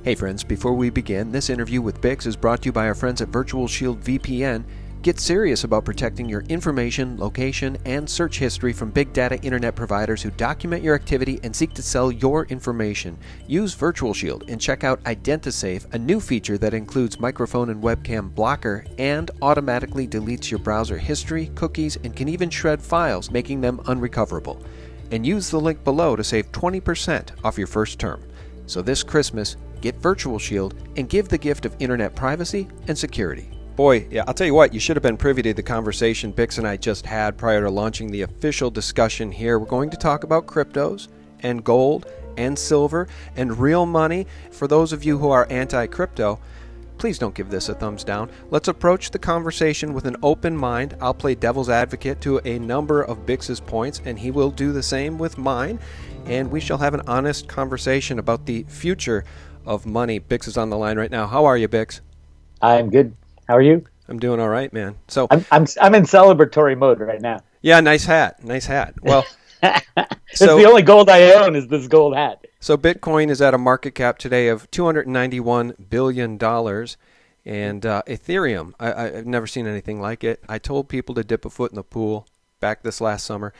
Hey friends, before we begin, this interview with Bix is brought to you by our friends at Virtual Shield VPN. Get serious about protecting your information, location, and search history from big data internet providers who document your activity and seek to sell your information. Use Virtual Shield and check out IdentiSafe, a new feature that includes microphone and webcam blocker and automatically deletes your browser history, cookies, and can even shred files, making them unrecoverable. And use the link below to save 20% off your first term. So this Christmas, get Virtual Shield and give the gift of internet privacy and security. Boy, yeah, I'll tell you what, you should have been privy to the conversation Bix and I just had prior to launching the official discussion here. We're going to talk about cryptos and gold and silver and real money. For those of you who are anti-crypto, please don't give this a thumbs down. Let's approach the conversation with an open mind. I'll play devil's advocate to a number of Bix's points, and he will do the same with mine. And we shall have an honest conversation about the future of money. Bix is on the line right now. How are you, Bix? I'm good. How are you? I'm doing all right, man. So I'm in celebratory mode right now. Yeah, nice hat. Nice hat. Well, It's the only gold I own is this gold hat. So Bitcoin is at a market cap today of $291 billion. And Ethereum, I've never seen anything like it. I told people to dip a foot in the pool back this last summer.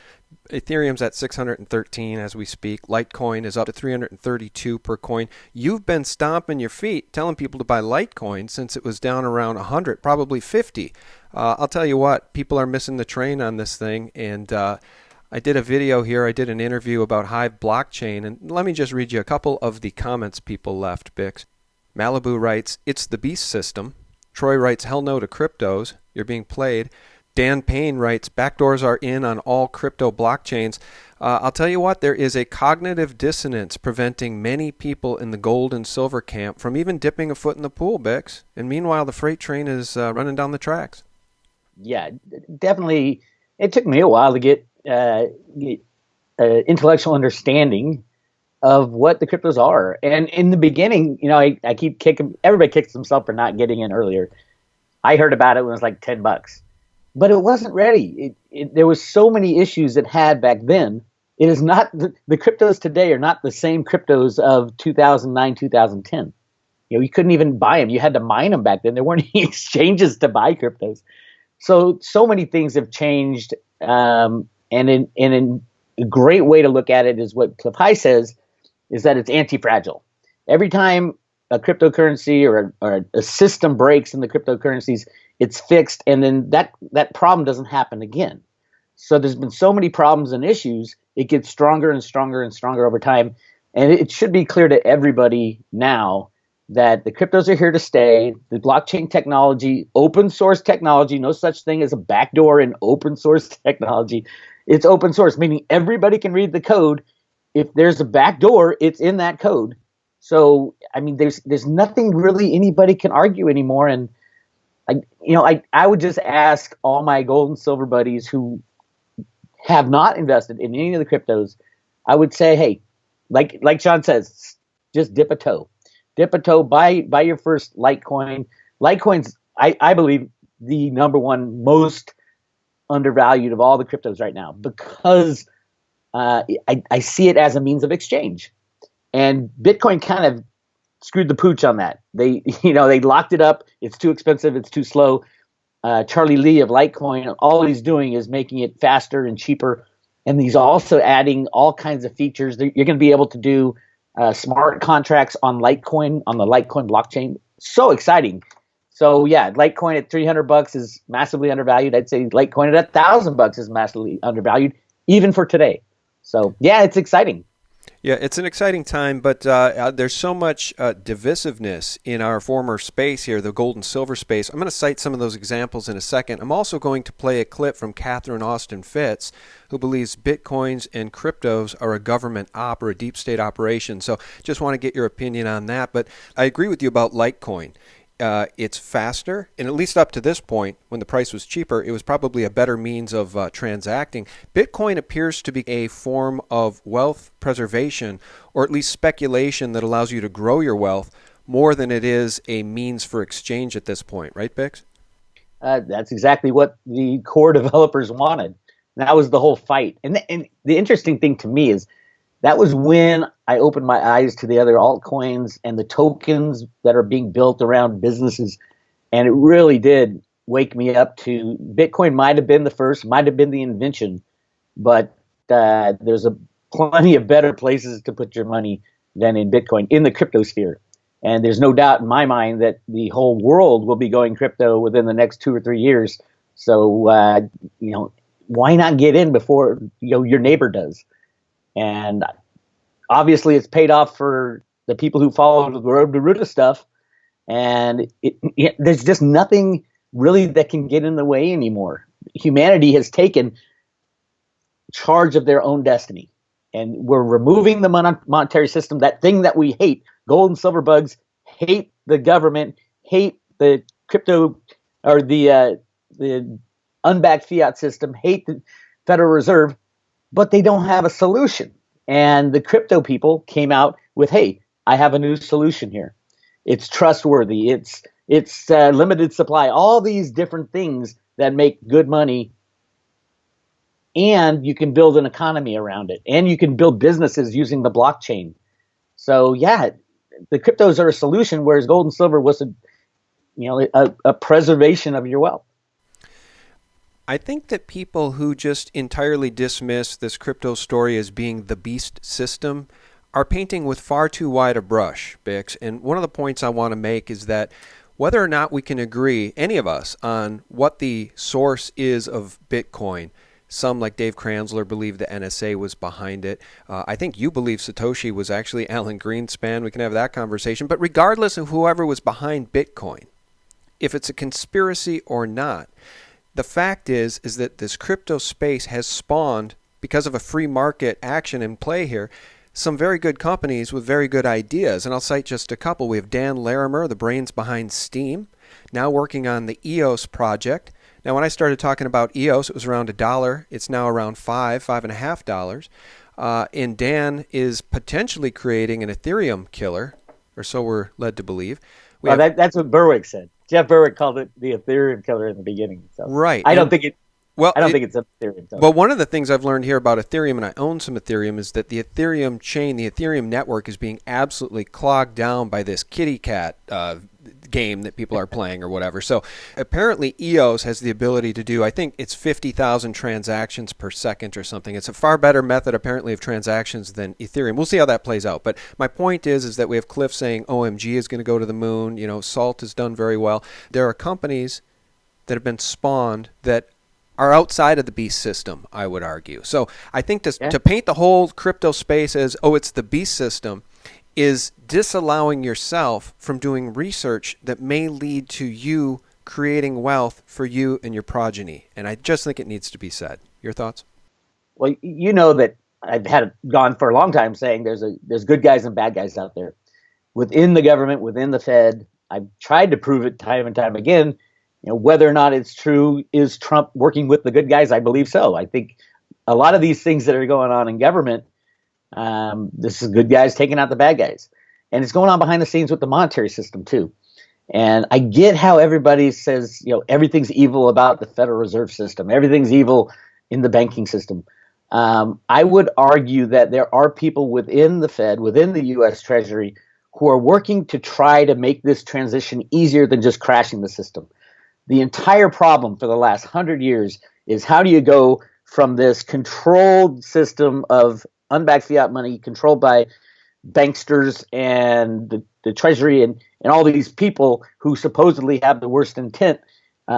Ethereum's at 613 as we speak. Litecoin is up to 332 per coin. You've been stomping your feet telling people to buy Litecoin since it was down around 100, probably 50. I'll tell you what, people are missing the train on this thing. And I did a video here. I did an interview about Hive blockchain. And let me just read you a couple of the comments people left, Bix. Malibu writes, "It's the beast system." Troy writes, "Hell no to cryptos. You're being played." Dan Payne writes, "Backdoors are in on all crypto blockchains." I'll tell you what, there is a cognitive dissonance preventing many people in the gold and silver camp from even dipping a foot in the pool, Bix. And meanwhile, the freight train is running down the tracks. Yeah, definitely. It took me a while to get intellectual understanding of what the cryptos are. And in the beginning, I keep kicking, everybody kicks themselves for not getting in earlier. I heard about it when it was like $10. But it wasn't ready. There was so many issues it had back then. It is not the cryptos today are not the same cryptos of 2009, 2010. You couldn't even buy them. You had to mine them back then. There weren't any exchanges to buy cryptos. So many things have changed. And in a great way to look at it is what Cliff High says, is that it's anti-fragile. Every time a cryptocurrency or a system breaks in the cryptocurrencies, it's fixed, and then that problem doesn't happen again. So there's been so many problems and issues, it gets stronger and stronger and stronger over time. And it should be clear to everybody now that the cryptos are here to stay. The blockchain technology, open source technology, no such thing as a backdoor in open source technology. It's open source, meaning everybody can read the code. If there's a backdoor, it's in that code. So, I mean, there's nothing really anybody can argue anymore. And I would just ask all my gold and silver buddies who have not invested in any of the cryptos. I would say, hey, like Sean says, just dip a toe, buy your first Litecoin. Litecoin's, I believe, the number one most undervalued of all the cryptos right now because I see it as a means of exchange, and Bitcoin kind of screwed the pooch on that. They locked it up. It's too expensive. It's too slow. Charlie Lee of Litecoin, all he's doing is making it faster and cheaper. And he's also adding all kinds of features. You're going to be able to do smart contracts on Litecoin, on the Litecoin blockchain. So exciting. So yeah, Litecoin at $300 is massively undervalued. I'd say Litecoin at $1,000 is massively undervalued, even for today. So yeah, it's exciting. Yeah, it's an exciting time, but there's so much divisiveness in our former space here, the gold and silver space. I'm going to cite some of those examples in a second. I'm also going to play a clip from Catherine Austin Fitts, who believes Bitcoins and cryptos are a government op or a deep state operation. So just want to get your opinion on that. But I agree with you about Litecoin. It's faster, and at least up to this point, when the price was cheaper, it was probably a better means of transacting. Bitcoin appears to be a form of wealth preservation, or at least speculation that allows you to grow your wealth more than it is a means for exchange at this point. Right, Bix? That's exactly what the core developers wanted. That was the whole fight. And the interesting thing to me is that was when I opened my eyes to the other altcoins and the tokens that are being built around businesses. And it really did wake me up to Bitcoin might have been the first, might have been the invention, but there's plenty of better places to put your money than in Bitcoin, in the crypto sphere. And there's no doubt in my mind that the whole world will be going crypto within the next 2 or 3 years. So, why not get in before your neighbor does? And obviously, it's paid off for the people who follow the road to Ruta stuff. And there's just nothing really that can get in the way anymore. Humanity has taken charge of their own destiny. And we're removing the monetary system, that thing that we hate. Gold and silver bugs hate the government, hate the crypto or the unbacked fiat system, hate the Federal Reserve, but they don't have a solution. And the crypto people came out with, hey, I have a new solution here. It's trustworthy. It's limited supply. All these different things that make good money, and you can build an economy around it, and you can build businesses using the blockchain. So yeah, the cryptos are a solution, whereas gold and silver was a preservation of your wealth. I think that people who just entirely dismiss this crypto story as being the beast system are painting with far too wide a brush, Bix. And one of the points I want to make is that whether or not we can agree, any of us, on what the source is of Bitcoin, some, like Dave Kranzler, believe the NSA was behind it. I think you believe Satoshi was actually Alan Greenspan. We can have that conversation. But regardless of whoever was behind Bitcoin, if it's a conspiracy or not, the fact is that this crypto space has spawned, because of a free market action in play here, some very good companies with very good ideas. And I'll cite just a couple. We have Dan Larimer, the brains behind Steam, now working on the EOS project. Now, when I started talking about EOS, it was around $1. It's now around $5.50. And Dan is potentially creating an Ethereum killer, or so we're led to believe. That's what Berwick said. Jeff Berwick called it the Ethereum killer in the beginning. So right. I don't think it's an Ethereum killer. Well, one of the things I've learned here about Ethereum, and I own some Ethereum, is that the Ethereum chain, the Ethereum network, is being absolutely clogged down by this kitty cat game that people are playing or whatever. So apparently EOS has the ability to do, I think it's 50,000 transactions per second or something. It's a far better method apparently of transactions than Ethereum. We'll see how that plays out. But my point is that we have Cliff saying OMG is going to go to the moon. Salt has done very well. There are companies that have been spawned that are outside of the beast system, I would argue. So I think to paint the whole crypto space as, it's the beast system, is disallowing yourself from doing research that may lead to you creating wealth for you and your progeny. And I just think it needs to be said. Your thoughts? Well, you know that I've gone for a long time saying there's good guys and bad guys out there. Within the government, within the Fed, I've tried to prove it time and time again. Whether or not it's true, is Trump working with the good guys? I believe so. I think a lot of these things that are going on in government, this is good guys taking out the bad guys. And it's going on behind the scenes with the monetary system too. And I get how everybody says, everything's evil about the Federal Reserve System. Everything's evil in the banking system. I would argue that there are people within the Fed, within the U.S. Treasury, who are working to try to make this transition easier than just crashing the system. The entire problem for the last 100 years is, how do you go from this controlled system of unbacked fiat money controlled by banksters and the Treasury and all these people who supposedly have the worst intent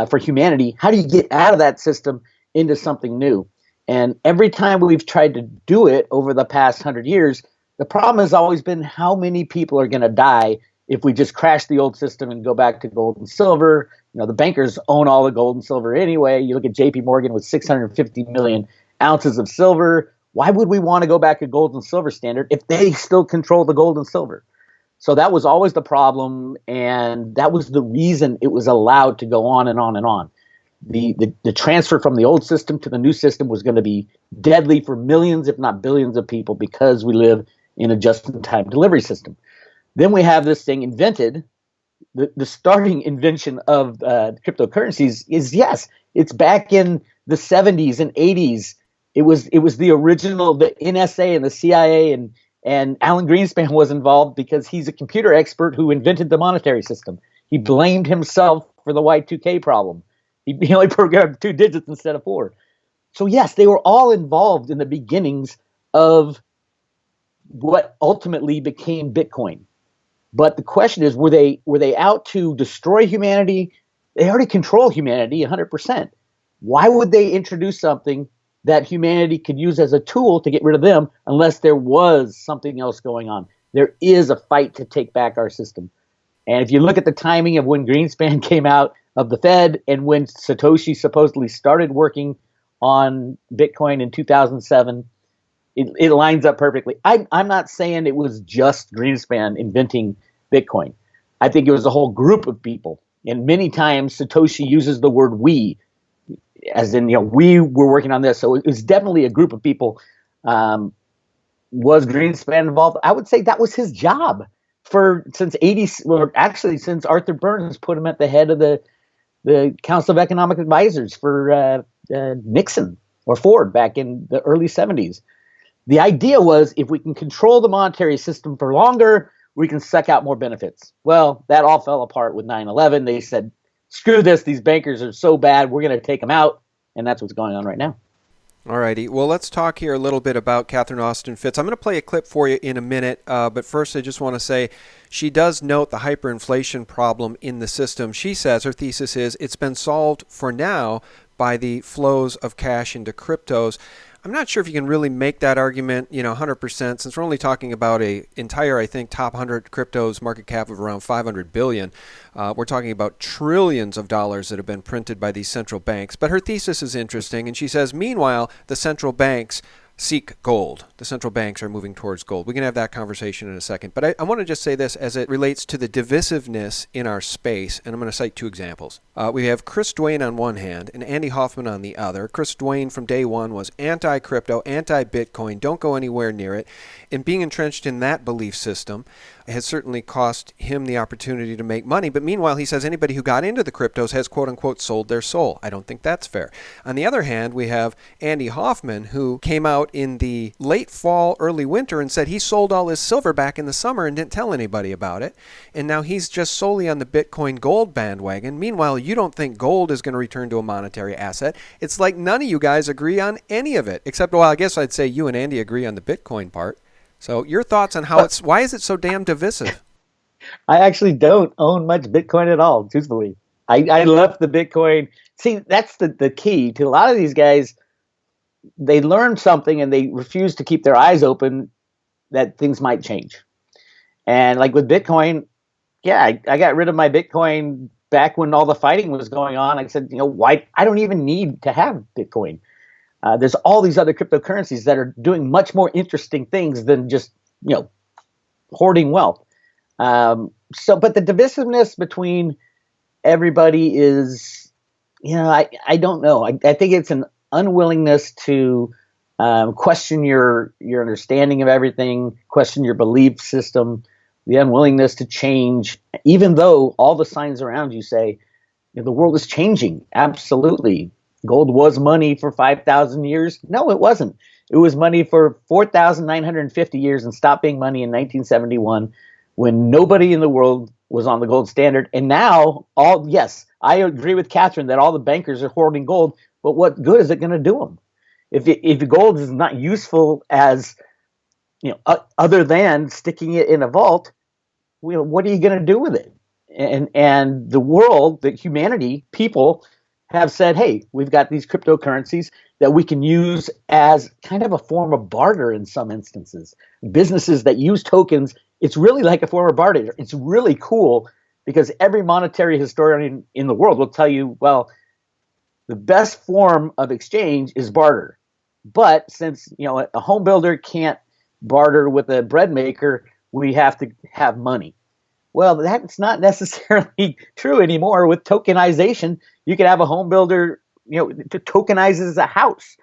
for humanity? How do you get out of that system into something new? And every time we've tried to do it over the past 100 years, the problem has always been, how many people are going to die if we just crash the old system and go back to gold and silver? The bankers own all the gold and silver anyway. You look at JP Morgan with 650 million ounces of silver. Why would we want to go back to gold and silver standard if they still control the gold and silver? So that was always the problem, and that was the reason it was allowed to go on and on and on. The transfer from the old system to the new system was going to be deadly for millions, if not billions of people, because we live in a just-in-time delivery system. Then we have this thing invented. The starting invention of cryptocurrencies is, yes, it's back in the 70s and 80s It was the original, the NSA and the CIA, and Alan Greenspan was involved because he's a computer expert who invented the monetary system. He blamed himself for the Y2K problem. He only programmed 2 digits instead of 4. So yes, they were all involved in the beginnings of what ultimately became Bitcoin. But the question is, were they out to destroy humanity? They already control humanity 100%. Why would they introduce something that humanity could use as a tool to get rid of them unless there was something else going on? There is a fight to take back our system. And if you look at the timing of when Greenspan came out of the Fed and when Satoshi supposedly started working on Bitcoin in 2007, it lines up perfectly. I'm not saying it was just Greenspan inventing Bitcoin. I think it was a whole group of people. And many times Satoshi uses the word we, as in, we were working on this. So it was definitely a group of people. Was Greenspan involved? I would say that was his job since Arthur Burns put him at the head of the Council of Economic Advisors for Nixon or Ford back in the early 70s. The idea was, if we can control the monetary system for longer, we can suck out more benefits. Well, that all fell apart with 9/11. They said, screw this, these bankers are so bad, we're going to take them out. And that's what's going on right now. All righty. Well, let's talk here a little bit about Catherine Austin Fitts. I'm going to play a clip for you in a minute, but first I just want to say she does note the hyperinflation problem in the system. She says, her thesis is, it's been solved for now by the flows of cash into cryptos. I'm not sure if you can really make that argument, 100%, since we're only talking about a entire, I think, top 100 cryptos market cap of around 500 billion. We're talking about trillions of dollars that have been printed by these central banks. But her thesis is interesting, and she says, meanwhile, the central banks seek gold. The central banks are moving towards gold. We can have that conversation in a second. But I want to just say this as it relates to the divisiveness in our space, and I'm going to cite 2 examples. We have Chris Duane on one hand and Andy Hoffman on the other. Chris Duane from day one was anti-crypto, anti-Bitcoin, don't go anywhere near it. And being entrenched in that belief system has certainly cost him the opportunity to make money. But meanwhile, he says anybody who got into the cryptos has, quote unquote, sold their soul. I don't think that's fair. On the other hand, we have Andy Hoffman, who came out in the late fall, early winter and said he sold all his silver back in the summer and didn't tell anybody about it. And now he's just solely on the Bitcoin gold bandwagon. Meanwhile, you don't think gold is going to return to a monetary asset. It's like none of you guys agree on any of it, except, well, I guess I'd say you and Andy agree on the Bitcoin part. So your thoughts on why is it so damn divisive? I actually don't own much Bitcoin at all, truthfully. I left the Bitcoin. See, that's the key to a lot of these guys. They learn something and they refuse to keep their eyes open that things might change. And like with Bitcoin, yeah, I got rid of my Bitcoin back when all the fighting was going on. I said, why? I don't even need to have Bitcoin. There's all these other cryptocurrencies that are doing much more interesting things than just, hoarding wealth. But the divisiveness between everybody is, I don't know. I think it's an unwillingness to question your understanding of everything, question your belief system, the unwillingness to change, even though all the signs around you say the world is changing. Absolutely. Gold was money for 5,000 years. No, it wasn't. It was money for 4,950 years and stopped being money in 1971 when nobody in the world was on the gold standard. And now, yes, I agree with Catherine that all the bankers are hoarding gold, but what good is it going to do them? If the gold is not useful as, other than sticking it in a vault, what are you going to do with it? And the world, the humanity, people have said, hey, we've got these cryptocurrencies that we can use as kind of a form of barter in some instances. Businesses that use tokens, it's really like a form of barter. It's really cool because every monetary historian in the world will tell you, well, the best form of exchange is barter. But since a home builder can't barter with a bread maker, we have to have money. Well, that's not necessarily true anymore. With tokenization, you can have a home builder, tokenizes a house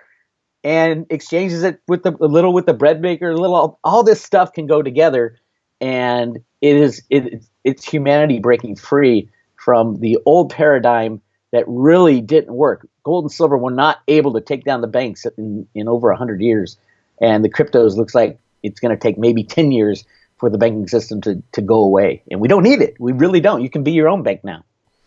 and exchanges it with a little with the bread maker. All this stuff can go together, and it's humanity breaking free from the old paradigm that really didn't work. Gold and silver were not able to take down the banks in over 100 years. And the cryptos looks like it's going to take maybe 10 years for the banking system to go away. And we don't need it. We really don't. You can be your own bank now.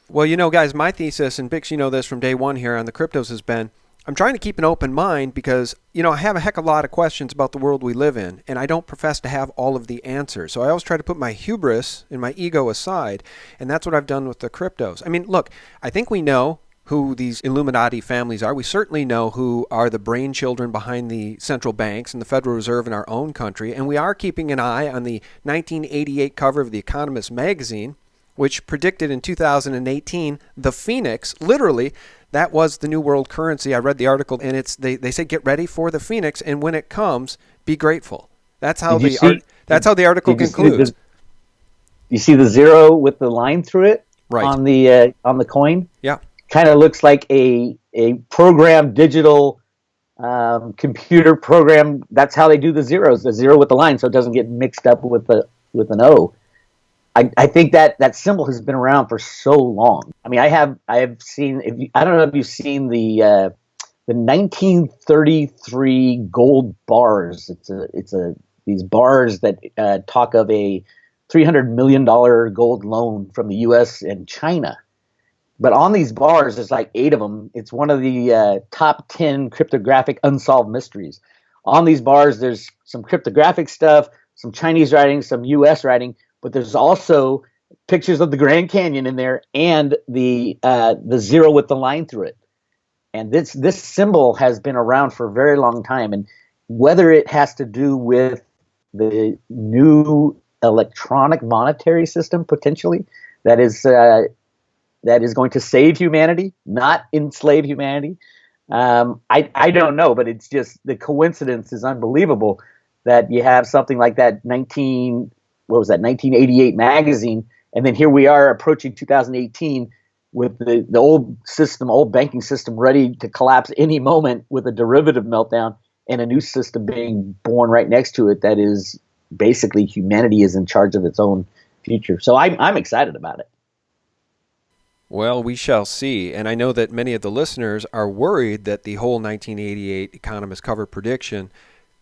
Well, guys, my thesis, and Bix, this from day one here on the cryptos has been, I'm trying to keep an open mind because, I have a heck of a lot of questions about the world we live in, and I don't profess to have all of the answers. So I always try to put my hubris and my ego aside, and that's what I've done with the cryptos. I mean, look, I think we know who these Illuminati families are. We certainly know who are the brain children behind the central banks and the Federal Reserve in our own country, and we are keeping an eye on the 1988 cover of The Economist magazine, which predicted in 2018 the Phoenix, literally, that was the new world currency. I read the article, and they say get ready for the Phoenix, and when it comes, be grateful. That's how the article concludes. You see the zero with the line through it, right, on the coin. Yeah, kind of looks like a programmed digital computer program. That's how they do the zeros, the zero with the line, so it doesn't get mixed up with an O. I think that symbol has been around for so long. I mean, I have seen. I don't know if you've seen the 1933 gold bars. It's these bars that talk of a $300 million gold loan from the U.S. and China. But on these bars, there's like 8 of them. It's one of the top 10 cryptographic unsolved mysteries. On these bars, there's some cryptographic stuff, some Chinese writing, some U.S. writing. But there's also pictures of the Grand Canyon in there and the zero with the line through it. And this symbol has been around for a very long time. And whether it has to do with the new electronic monetary system potentially that is going to save humanity, not enslave humanity, I don't know. But it's just the coincidence is unbelievable that you have something like that 1988 magazine, and then here we are approaching 2018 with the old banking system ready to collapse any moment with a derivative meltdown and a new system being born right next to it that is basically humanity is in charge of its own future. So I'm excited about it. Well, we shall see. And I know that many of the listeners are worried that the whole 1988 Economist cover prediction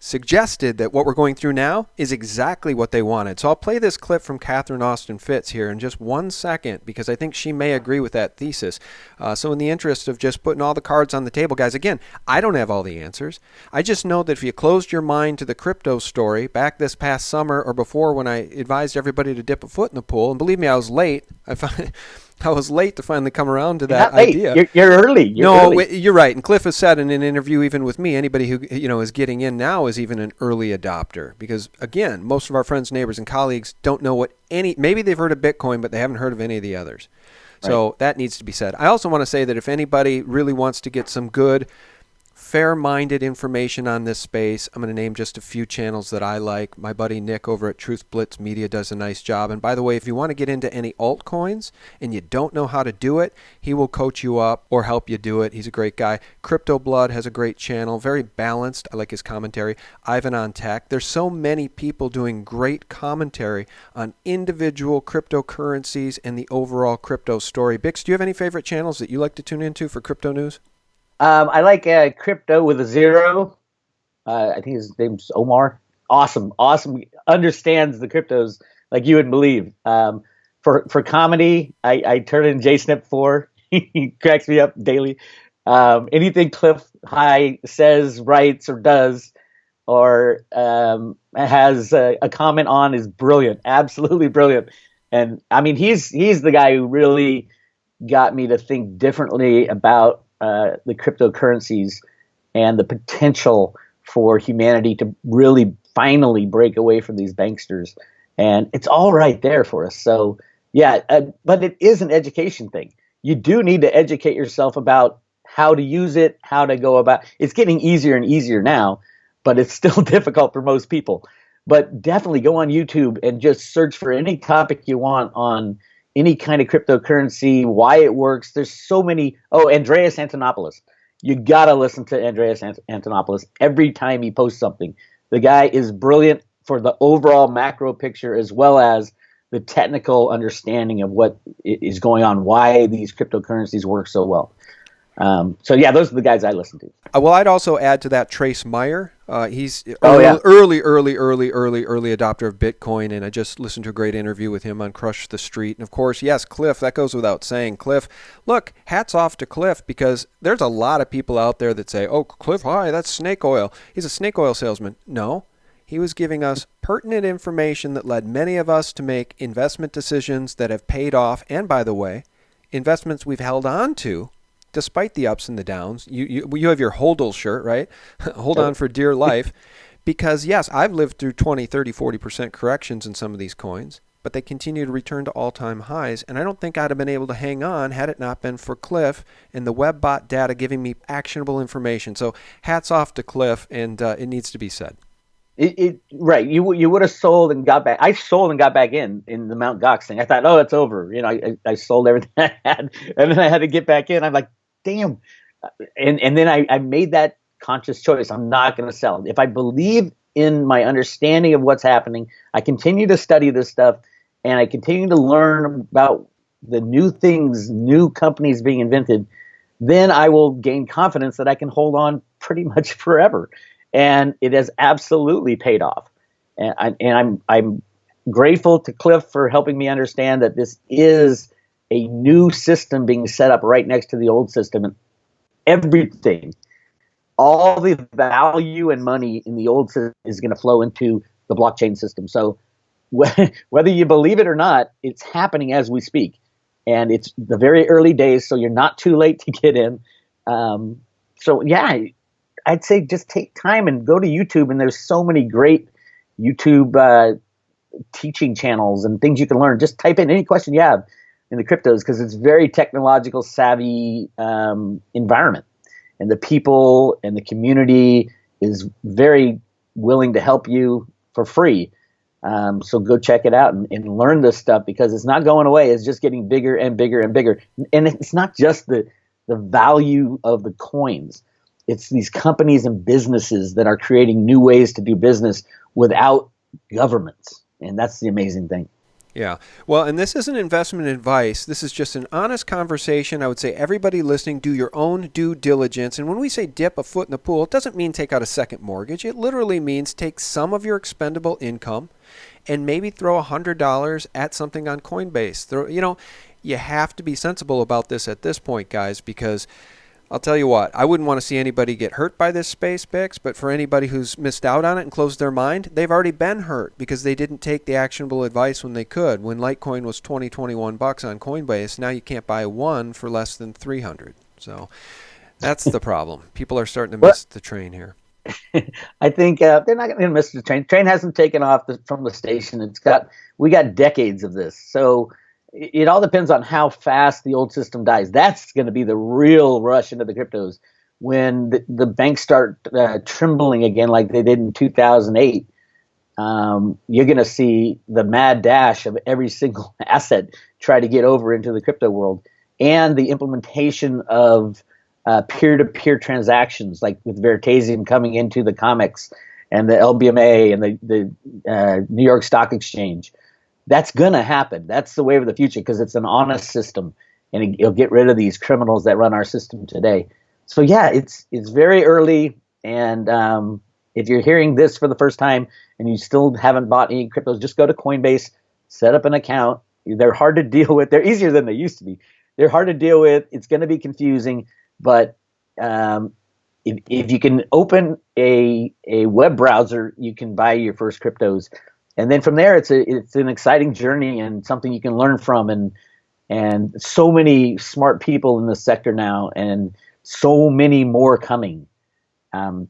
suggested that what we're going through now is exactly what they wanted. So I'll play this clip from Catherine Austin Fitts here in just 1 second because I think she may agree with that thesis. So in the interest of just putting all the cards on the table, guys, again, I don't have all the answers. I just know that if you closed your mind to the crypto story back this past summer or before when I advised everybody to dip a foot in the pool, and believe me, I was late. I was late to finally come around to that idea. You're early. You're right. And Cliff has said in an interview, even with me, anybody who is getting in now is even an early adopter. Because again, most of our friends, neighbors, and colleagues don't know maybe they've heard of Bitcoin, but they haven't heard of any of the others. So that needs to be said. I also want to say that if anybody really wants to get some good, fair-minded information on this space, I'm going to name just a few channels that I like. My buddy Nick over at Truth Blitz Media does a nice job. And by the way, if you want to get into any altcoins and you don't know how to do it, he will coach you up or help you do it. He's a great guy. Crypto Blood has a great channel, very balanced. I like his commentary. Ivan on Tech. There's so many people doing great commentary on individual cryptocurrencies and the overall crypto story. Bix, do you have any favorite channels that you like to tune into for crypto news? I like Crypto with a Zero. I think his name's Omar. Awesome. Understands the cryptos like you wouldn't believe. For comedy, I turn in JSnip 4. He cracks me up daily. Anything Cliff High says, writes, or does, or has a comment on is brilliant. Absolutely brilliant. And I mean, he's the guy who really got me to think differently about the cryptocurrencies and the potential for humanity to really finally break away from these banksters. And it's all right there for us. So, yeah, but it is an education thing. You do need to educate yourself about how to use it, how to go about. It's getting easier and easier now, but it's still difficult for most people. But definitely go on YouTube and just search for any topic you want on any kind of cryptocurrency, why it works. There's so many. Oh, Andreas Antonopoulos. You got to listen to Andreas Antonopoulos every time he posts something. The guy is brilliant for the overall macro picture as well as the technical understanding of what is going on, why these cryptocurrencies work so well. So yeah, those are the guys I listen to. Well, I'd also add to that Trace Meyer. He's Yeah. early adopter of Bitcoin, and I just listened to a great interview with him on Crush the Street. And of course, yes, Cliff, that goes without saying. Cliff, look, hats off to Cliff, because there's a lot of people out there that say, oh, Cliff, hi, that's snake oil. He's a snake oil salesman. No, he was giving us pertinent information that led many of us to make investment decisions that have paid off. And by the way, investments we've held on to despite the ups and the downs. You have your HODL shirt, right? Hold on for dear life. Because, yes, I've lived through 20, 30, 40% corrections in some of these coins, but they continue to return to all-time highs. And I don't think I'd have been able to hang on had it not been for Cliff and the WebBot data giving me actionable information. So hats off to Cliff, and it needs to be said. Right. You would have sold and got back. I sold and got back in the Mount Gox thing. I thought, oh, it's over. I sold everything I had, and then I had to get back in. I'm like, damn. And then I made that conscious choice. I'm not going to sell. If I believe in my understanding of what's happening, I continue to study this stuff, and I continue to learn about the new things, new companies being invented, then I will gain confidence that I can hold on pretty much forever. And it has absolutely paid off. And I'm grateful to Cliff for helping me understand that this is a new system being set up right next to the old system. And everything, all the value and money in the old system is going to flow into the blockchain system. So whether you believe it or not, it's happening as we speak. And it's the very early days, so you're not too late to get in. So yeah, I'd say just take time and go to YouTube, and there's so many great YouTube teaching channels and things you can learn. Just type in any question you have in the cryptos, because it's very technological savvy environment, and the people and the community is very willing to help you for free. So go check it out and learn this stuff, because it's not going away. It's just getting bigger and bigger and bigger. And it's not just the value of the coins. It's these companies and businesses that are creating new ways to do business without governments. And that's the amazing thing. Yeah. Well, and this isn't investment advice. This is just an honest conversation. I would say everybody listening, do your own due diligence. And when we say dip a foot in the pool, it doesn't mean take out a second mortgage. It literally means take some of your expendable income and maybe throw $100 at something on Coinbase. You have to be sensible about this at this point, guys, because I'll tell you what, I wouldn't want to see anybody get hurt by this space, Bix, but for anybody who's missed out on it and closed their mind, they've already been hurt because they didn't take the actionable advice when they could. When Litecoin was $21 on Coinbase, now you can't buy one for less than $300. So that's the problem. People are starting to miss the train here. I think they're not going to miss the train. Train hasn't taken off from the station. We got decades of this. So it all depends on how fast the old system dies. That's going to be the real rush into the cryptos when the banks start trembling again like they did in 2008. You're going to see the mad dash of every single asset try to get over into the crypto world, and the implementation of peer-to-peer transactions, like with Veritasium coming into the comics and the LBMA and the New York Stock Exchange. That's going to happen. That's the wave of the future, because it's an honest system, and it'll get rid of these criminals that run our system today. So yeah, it's very early, and if you're hearing this for the first time and you still haven't bought any cryptos, just go to Coinbase, set up an account. They're hard to deal with. They're easier than they used to be. They're hard to deal with. It's going to be confusing, but if you can open a web browser, you can buy your first cryptos. And then from there, it's an exciting journey and something you can learn from, and so many smart people in this sector now, and so many more coming.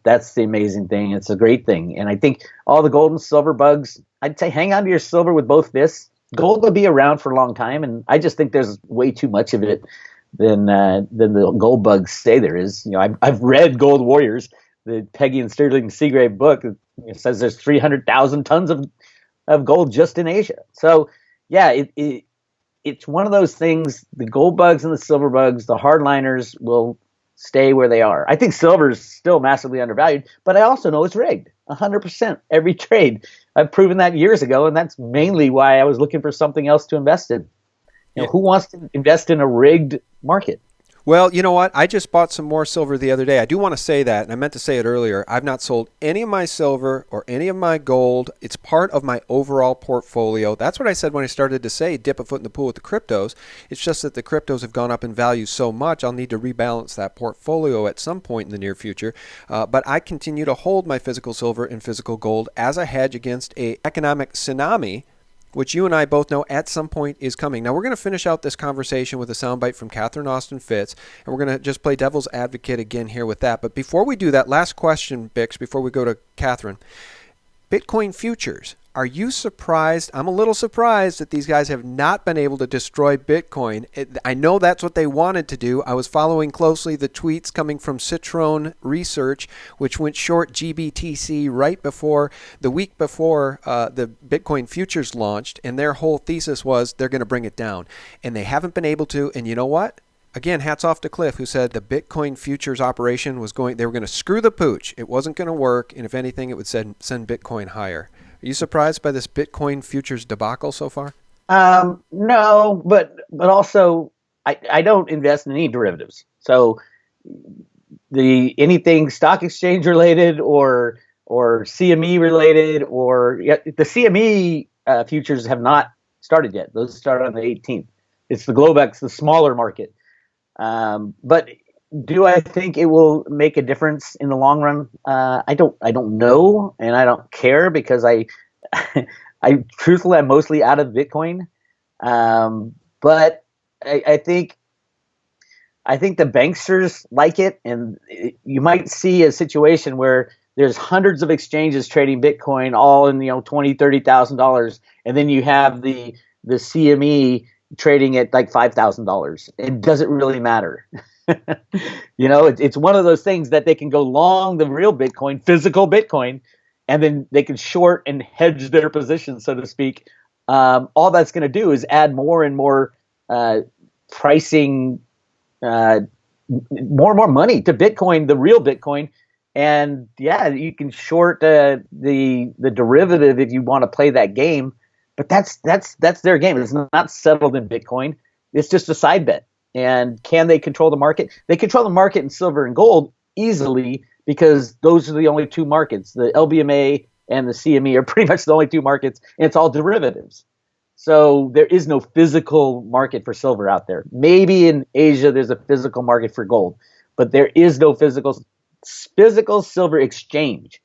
That's the amazing thing. It's a great thing. And I think all the gold and silver bugs, I'd say hang on to your silver with both fists. Gold will be around for a long time, and I just think there's way too much of it than the gold bugs say there is. I've read Gold Warriors, the Peggy and Sterling Seagrave book. It says there's 300,000 tons of gold just in Asia. So yeah, it's one of those things. The gold bugs and the silver bugs, the hardliners will stay where they are. I think silver is still massively undervalued, but I also know it's rigged. 100% every trade. I've proven that years ago, and that's mainly why I was looking for something else to invest in. Who wants to invest in a rigged market? Well, you know what? I just bought some more silver the other day. I do want to say that, and I meant to say it earlier. I've not sold any of my silver or any of my gold. It's part of my overall portfolio. That's what I said when I started to say dip a foot in the pool with the cryptos. It's just that the cryptos have gone up in value so much, I'll need to rebalance that portfolio at some point in the near future. But I continue to hold my physical silver and physical gold as a hedge against an economic tsunami, which you and I both know at some point is coming. Now, we're going to finish out this conversation with a soundbite from Catherine Austin Fitts, and we're going to just play devil's advocate again here with that. But before we do that, last question, Bix, before we go to Catherine. Bitcoin futures. Are you surprised? I'm a little surprised that these guys have not been able to destroy Bitcoin. I know that's what they wanted to do. I was following closely the tweets coming from Citron Research, which went short GBTC right before the week before the Bitcoin futures launched, and their whole thesis was they're going to bring it down. And they haven't been able to, and you know what? Again, hats off to Cliff, who said the Bitcoin futures operation they were going to screw the pooch. It wasn't going to work, and if anything, it would send Bitcoin higher. Are you surprised by this Bitcoin futures debacle so far? No, but also I don't invest in any derivatives. So anything stock exchange related or CME related the CME futures have not started yet. Those start on the 18th. It's the Globex, the smaller market. But do I think it will make a difference in the long run? I don't know, and I don't care because I truthfully I'm mostly out of Bitcoin. But I think the banksters like it, and you might see a situation where there's hundreds of exchanges trading Bitcoin, all in $20,000-$30,000, and then you have the CME trading at like $5,000. It doesn't really matter. It's one of those things that they can go long the real Bitcoin, physical Bitcoin, and then they can short and hedge their position, so to speak. All that's going to do is add more and more pricing, more and more money to Bitcoin, the real Bitcoin. And yeah, you can short the derivative if you want to play that game, but that's their game. It's not settled in Bitcoin. It's just a side bet. And can they control the market? They control the market in silver and gold easily because those are the only two markets. The LBMA and the CME are pretty much the only two markets, and it's all derivatives. So there is no physical market for silver out there. Maybe in Asia there's a physical market for gold, but there is no physical silver exchange,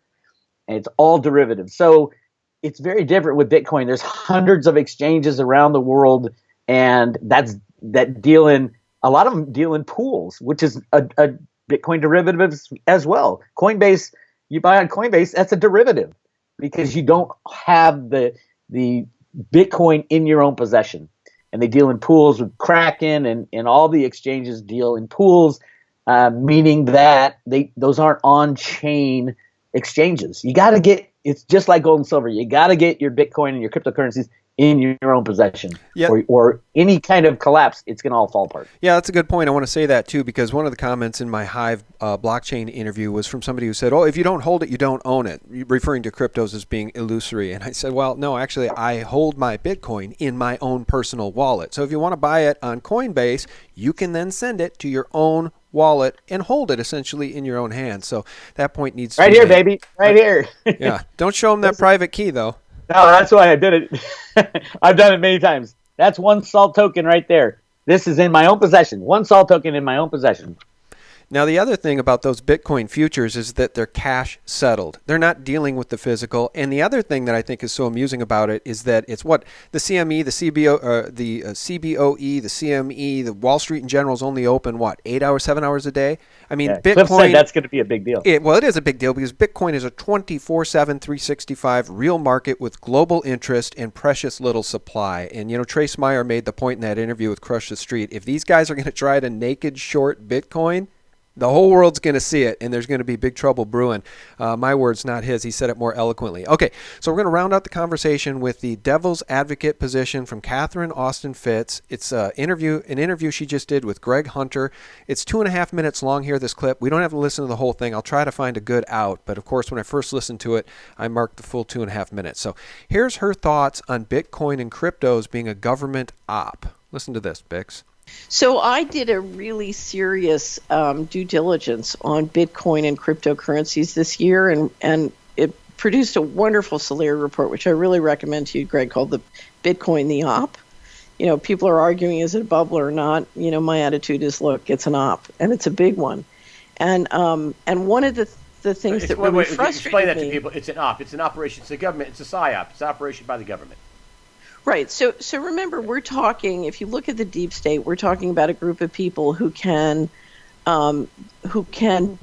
and it's all derivatives. So it's very different with Bitcoin. There's hundreds of exchanges around the world, and a lot of them deal in pools, which is a Bitcoin derivative as well. Coinbase, you buy on Coinbase, that's a derivative because you don't have the Bitcoin in your own possession. And they deal in pools with Kraken, and all the exchanges deal in pools, meaning that those aren't on-chain exchanges. It's just like gold and silver. You got to get your Bitcoin and your cryptocurrencies in your own possession. Yep. Or any kind of collapse, it's going to all fall apart. Yeah, that's a good point. I want to say that too, because one of the comments in my Hive blockchain interview was from somebody who said, oh, if you don't hold it, you don't own it, referring to cryptos as being illusory. And I said, well, no, actually, I hold my Bitcoin in my own personal wallet. So if you want to buy it on Coinbase, you can then send it to your own wallet and hold it essentially in your own hands. So that point needs to be here, baby. Right here. Yeah. Don't show them that private key, though. No, that's why I did it. I've done it many times. That's one salt token right there. This is in my own possession. One salt token in my own possession. Now, the other thing about those Bitcoin futures is that they're cash settled. They're not dealing with the physical. And the other thing that I think is so amusing about it is that it's what the CME, the CBOE, the CME, the Wall Street in general is only open, 8 hours, 7 hours a day? I mean, yeah, Bitcoin. Cliff said that's going to be a big deal. It is a big deal because Bitcoin is a 24/7, 365 real market with global interest and precious little supply. And, Trace Meyer made the point in that interview with Crush the Street. If these guys are going to try to naked short Bitcoin, The whole world's going to see it, and there's going to be big trouble brewing. My words, not his. He said it more eloquently. Okay, so we're going to round out the conversation with the devil's advocate position from Catherine Austin Fitts. It's an interview she just did with Greg Hunter. It's 2.5 minutes long here, this clip. We don't have to listen to the whole thing. I'll try to find a good out, but of course, when I first listened to it, I marked the full 2.5 minutes. So here's her thoughts on Bitcoin and cryptos being a government op. Listen to this, Bix. So I did a really serious due diligence on Bitcoin and cryptocurrencies this year, and it produced a wonderful Solera report, which I really recommend to you, Greg, called the Bitcoin the Op. You know, people are arguing, is it a bubble or not? You know, my attitude is, look, it's an op, and it's a big one. And one of the things that really frustrated explain that me, to people. It's an op. It's an operation. It's a government. It's a psyop. It's an operation by the government. right. So remember, we're talking, if you look at the deep state, we're talking about a group of people who can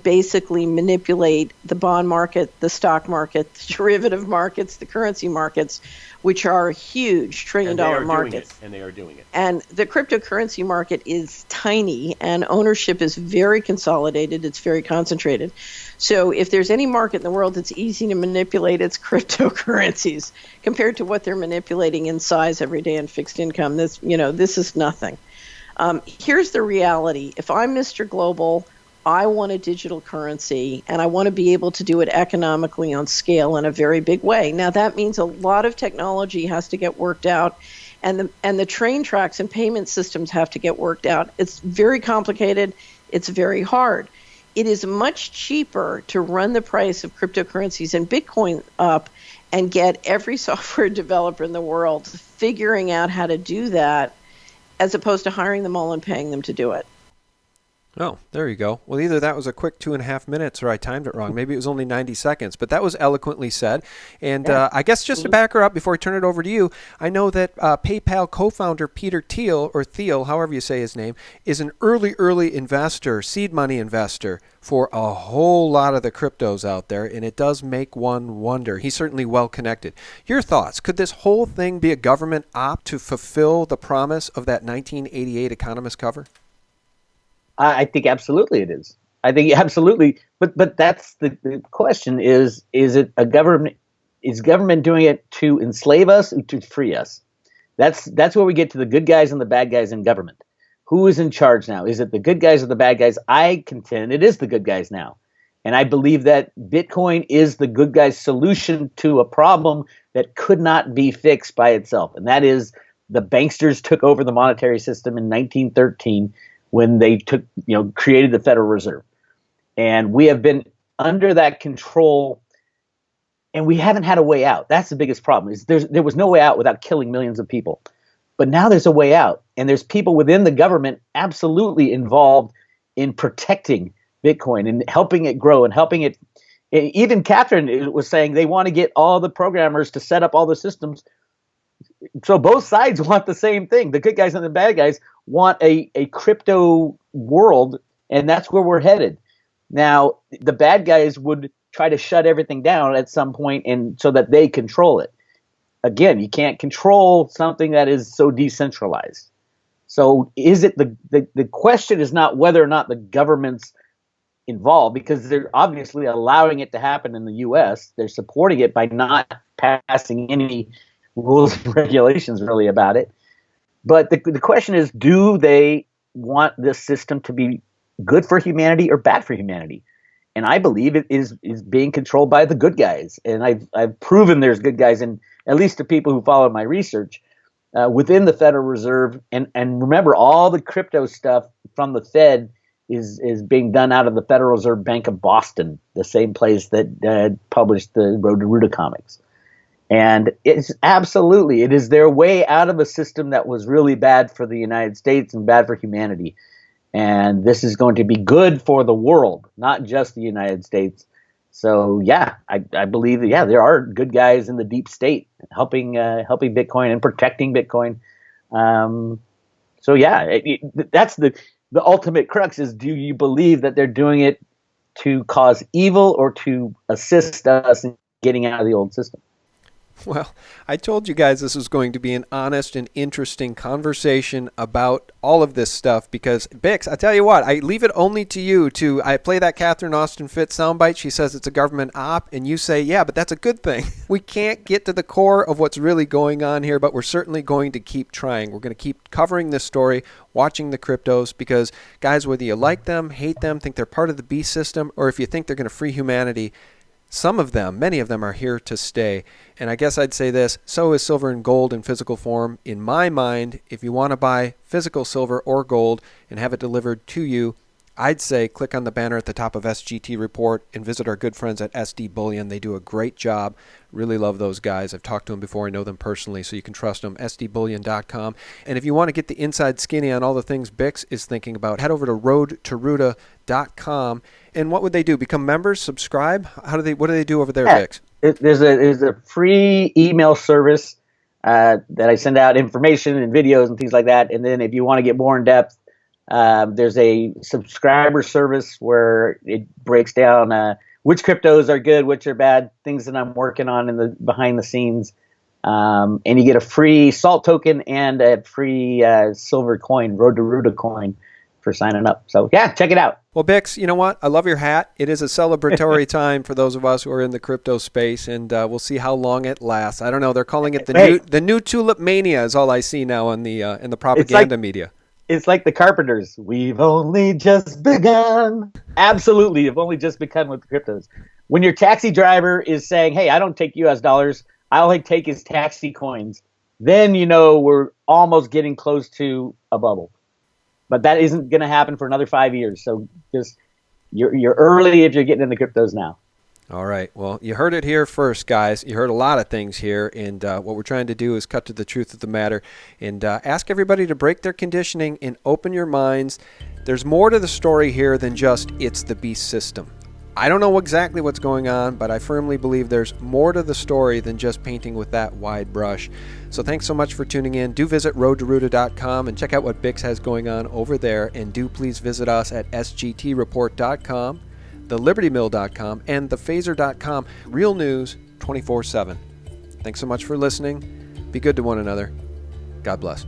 basically manipulate the bond market, the stock market, the derivative markets, the currency markets, which are huge trillion-dollar markets. And they are doing it. And the cryptocurrency market is tiny, and ownership is very consolidated. It's very concentrated. So if there's any market in the world that's easy to manipulate, it's cryptocurrencies compared to what they're manipulating in size every day in fixed income. This is nothing. Here's the reality. If I'm Mr. Global, I want a digital currency, and I want to be able to do it economically on scale in a very big way. Now, that means a lot of technology has to get worked out, and the train tracks and payment systems have to get worked out. It's very complicated. It's very hard. It is much cheaper to run the price of cryptocurrencies and Bitcoin up and get every software developer in the world figuring out how to do that, as opposed to hiring them all and paying them to do it. Oh, there you go. Well, either that was a quick 2.5 minutes or I timed it wrong. Maybe it was only 90 seconds, but that was eloquently said. And I guess just to back her up before I turn it over to you, I know that PayPal co-founder Peter Thiel, or Thiel, however you say his name, is an early investor, seed money investor for a whole lot of the cryptos out there, and it does make one wonder. He's certainly well connected. Your thoughts? Could this whole thing be a government op to fulfill the promise of that 1988 Economist cover? I think absolutely it is. I think absolutely, but that's the question: is it a government? Is government doing it to enslave us or to free us? That's where we get to the good guys and the bad guys in government. Who is in charge now? Is it the good guys or the bad guys? I contend it is the good guys now, and I believe that Bitcoin is the good guys' solution to a problem that could not be fixed by itself, and that is the banksters took over the monetary system in 1913. When they created the Federal Reserve. And we have been under that control, and we haven't had a way out. That's the biggest problem. There was no way out without killing millions of people. But now there's a way out, and there's people within the government absolutely involved in protecting Bitcoin and helping it grow and helping it. Even Catherine was saying they want to get all the programmers to set up all the systems. So both sides want the same thing. The good guys and the bad guys want a crypto world, and that's where we're headed. Now, the bad guys would try to shut everything down at some point, and so that they control it. Again, you can't control something that is so decentralized. So is it the question is not whether or not the government's involved, because they're obviously allowing it to happen in the U.S. They're supporting it by not passing any rules and regulations really about it. But the question is, do they want this system to be good for humanity or bad for humanity? And I believe it is being controlled by the good guys. And I've proven there's good guys, and at least to people who follow my research within the Federal Reserve. And remember, all the crypto stuff from the Fed is being done out of the Federal Reserve Bank of Boston, the same place that published the Road to Ruta comics. And it is their way out of a system that was really bad for the United States and bad for humanity. And this is going to be good for the world, not just the United States. So, yeah, I believe that, there are good guys in the deep state helping Bitcoin and protecting Bitcoin. That's the ultimate crux is, do you believe that they're doing it to cause evil or to assist us in getting out of the old system? Well, I told you guys this was going to be an honest and interesting conversation about all of this stuff because, Bix, I tell you what, I leave it only to you I play that Catherine Austin Fitts soundbite. She says it's a government op, and you say, yeah, but that's a good thing. We can't get to the core of what's really going on here, but we're certainly going to keep trying. We're going to keep covering this story, watching the cryptos, because, guys, whether you like them, hate them, think they're part of the beast system, or if you think they're going to free humanity, some of them, many of them are here to stay. And I guess I'd say this, so is silver and gold in physical form. In my mind, if you want to buy physical silver or gold and have it delivered to you, I'd say click on the banner at the top of SGT Report and visit our good friends at SD Bullion. They do a great job. Really love those guys. I've talked to them before. I know them personally, so you can trust them. SDBullion.com. And if you want to get the inside skinny on all the things Bix is thinking about, head over to roadtoruta.com. And what would they do? Become members? Subscribe? What do they do over there, Bix? There's a free email service that I send out information and videos and things like that. And then if you want to get more in depth, there's a subscriber service where it breaks down which cryptos are good, which are bad, things that I'm working on in the behind the scenes. And you get a free salt token and a free silver coin, Road to Ruta coin, for signing up. So yeah, check it out. Well, Bix, you know what? I love your hat. It is a celebratory time for those of us who are in the crypto space, and we'll see how long it lasts. I don't know. They're calling it the new tulip mania is all I see now in the propaganda media. It's like the Carpenters. We've only just begun. Absolutely, you've only just begun with cryptos. When your taxi driver is saying, "Hey, I don't take U.S. dollars. I only take his taxi coins," then you know we're almost getting close to a bubble. But that isn't going to happen for another 5 years. So just you're early if you're getting into cryptos now. All right. Well, you heard it here first, guys. You heard a lot of things here, and what we're trying to do is cut to the truth of the matter and ask everybody to break their conditioning and open your minds. There's more to the story here than just it's the beast system. I don't know exactly what's going on, but I firmly believe there's more to the story than just painting with that wide brush. So thanks so much for tuning in. Do visit roadtoruta.com and check out what Bix has going on over there. And do please visit us at sgtreport.com, thelibertymill.com, and thephaser.com. Real news 24/7. Thanks so much for listening. Be good to one another. God bless.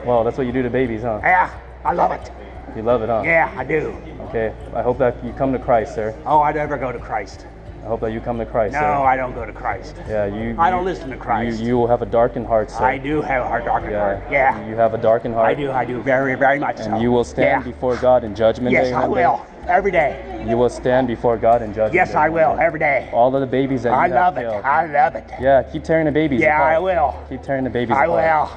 Well, that's what you do to babies, huh? Yeah, I love it. You love it, huh? Yeah, I do. Okay, I hope that you come to Christ, sir. Oh, I never go to Christ. I hope that you come to Christ, No, sir. I don't go to Christ. Yeah, I don't listen to Christ. You will have a darkened heart, sir. I do have a darkened heart. Yeah. You have a darkened heart. I do very, very much so. And you will stand before God in judgment day. Yes, I will. Every day. You will stand before God in judgment day. Yes, I will. Every day. All of the babies that you have killed. I love it. Yeah, keep tearing the babies apart. Yeah, I will. Keep tearing the babies apart. I will.